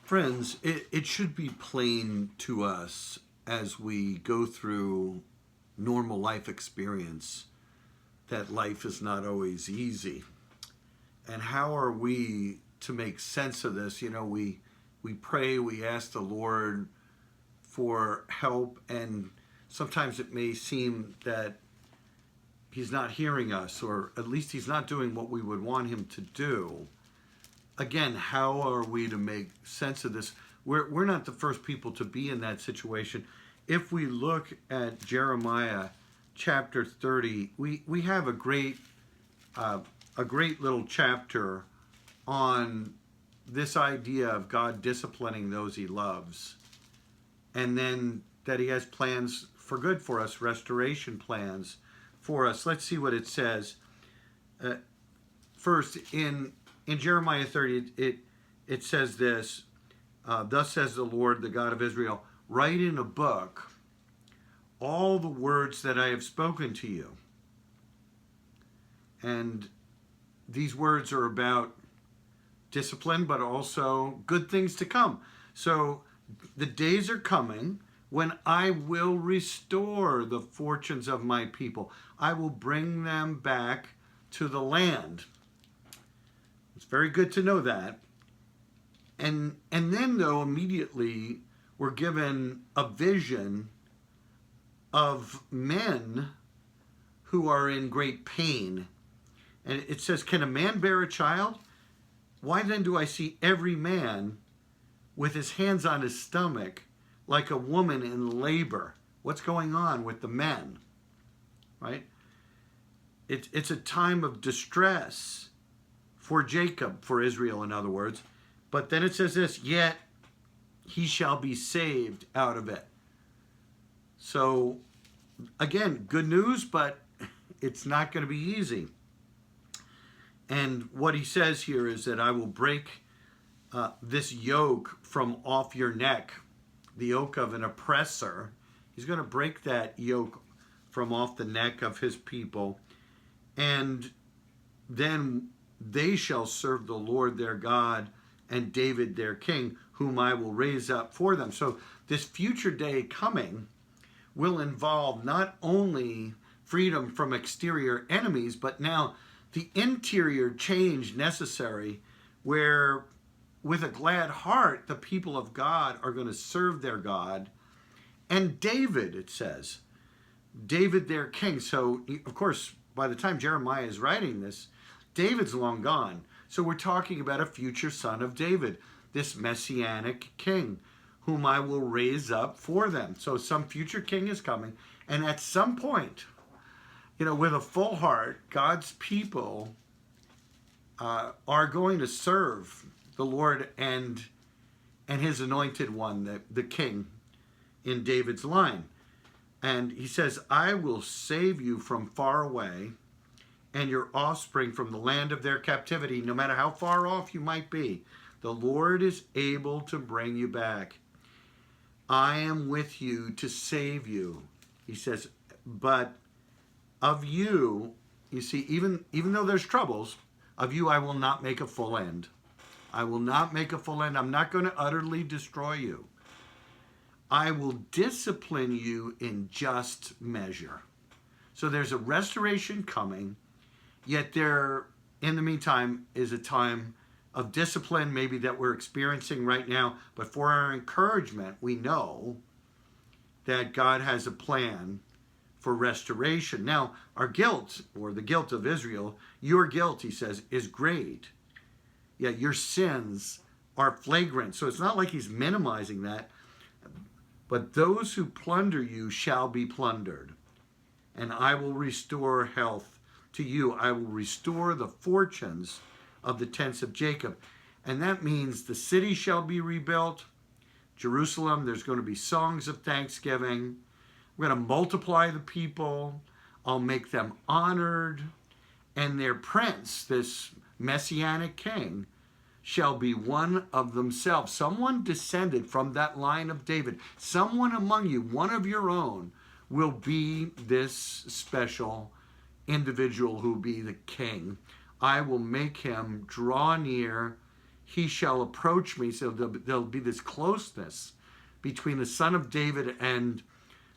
Friends, it should be plain to us as we go through normal life experience that life is not always easy. And how are we to make sense of this? We pray, we ask the Lord for help, and sometimes it may seem that He's not hearing us, or at least He's not doing what we would want Him to do. Again, how are we to make sense of this? We're not the first people to be in that situation. If we look at Jeremiah chapter 30, we have a great little chapter on this idea of God disciplining those He loves, and then that He has plans for good for us, restoration plans for us. Let's see what it says. First, in Jeremiah 30, it says this, thus says the Lord, the God of Israel, write in a book all the words that I have spoken to you. And these words are about discipline, but also good things to come. So the days are coming when I will restore the fortunes of my people. I will bring them back to the land. It's very good to know that. And then, though, immediately we're given a vision of men who are in great pain. And it says, can a man bear a child? Why then do I see every man with his hands on his stomach like a woman in labor? What's going on with the men? Right? It's a time of distress for Jacob, for Israel, in other words. But then it says this, yet he shall be saved out of it. So, again, good news, but it's not going to be easy. And what he says here is that I will break this yoke from off your neck, the yoke of an oppressor. He's going to break that yoke from off the neck of his people. And then they shall serve the Lord their God and David their king, whom I will raise up for them. So this future day coming will involve not only freedom from exterior enemies, but now the interior change necessary, where with a glad heart the people of God are going to serve their God. And David, it says, David their king. So, of course, by the time Jeremiah is writing this, David's long gone. So we're talking about a future son of David, this messianic king, whom I will raise up for them. So some future king is coming. And at some point, with a full heart, God's people are going to serve the Lord and his anointed one, the king in David's line. And he says, I will save you from far away and your offspring from the land of their captivity, no matter how far off you might be. The Lord is able to bring you back. I am with you to save you. He says, but of you, you see, even though there's troubles, of you I will not make a full end. I will not make a full end. I'm not going to utterly destroy you. I will discipline you in just measure. So there's a restoration coming, yet there, in the meantime, is a time of discipline maybe that we're experiencing right now. But for our encouragement, we know that God has a plan for restoration. Now, our guilt, or the guilt of Israel, your guilt, he says, is great. Yet your sins are flagrant. So it's not like he's minimizing that. But those who plunder you shall be plundered, and I will restore health to you. I will restore the fortunes of the tents of Jacob. And that means the city shall be rebuilt. Jerusalem, there's going to be songs of thanksgiving. We're going to multiply the people. I'll make them honored. And their prince, this messianic king, shall be one of themselves. Someone descended from that line of David. Someone among you, one of your own, will be this special individual who will be the king. I will make him draw near. he shall approach me. So there'll be this closeness between the Son of David and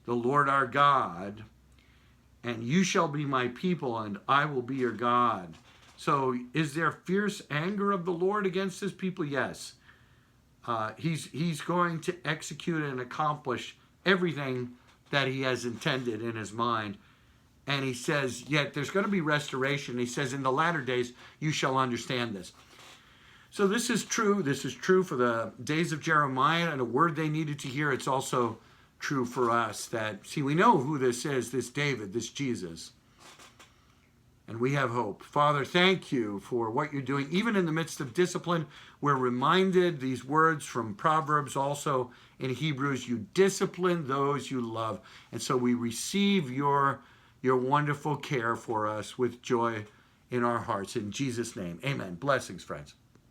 the Lord our God. And you shall be my people, and I will be your God. So is there fierce anger of the Lord against his people? Yes. He's going to execute and accomplish everything that he has intended in his mind. And he says, yet there's going to be restoration. He says, in the latter days, you shall understand this. So this is true. This is true for the days of Jeremiah and a word they needed to hear. It's also true for us that, see, we know who this is, this David, this Jesus. And we have hope. Father, thank you for what you're doing. Even in the midst of discipline, we're reminded these words from Proverbs, also in Hebrews, you discipline those you love. And so we receive your wonderful care for us with joy in our hearts. In Jesus' name, amen. Blessings, friends.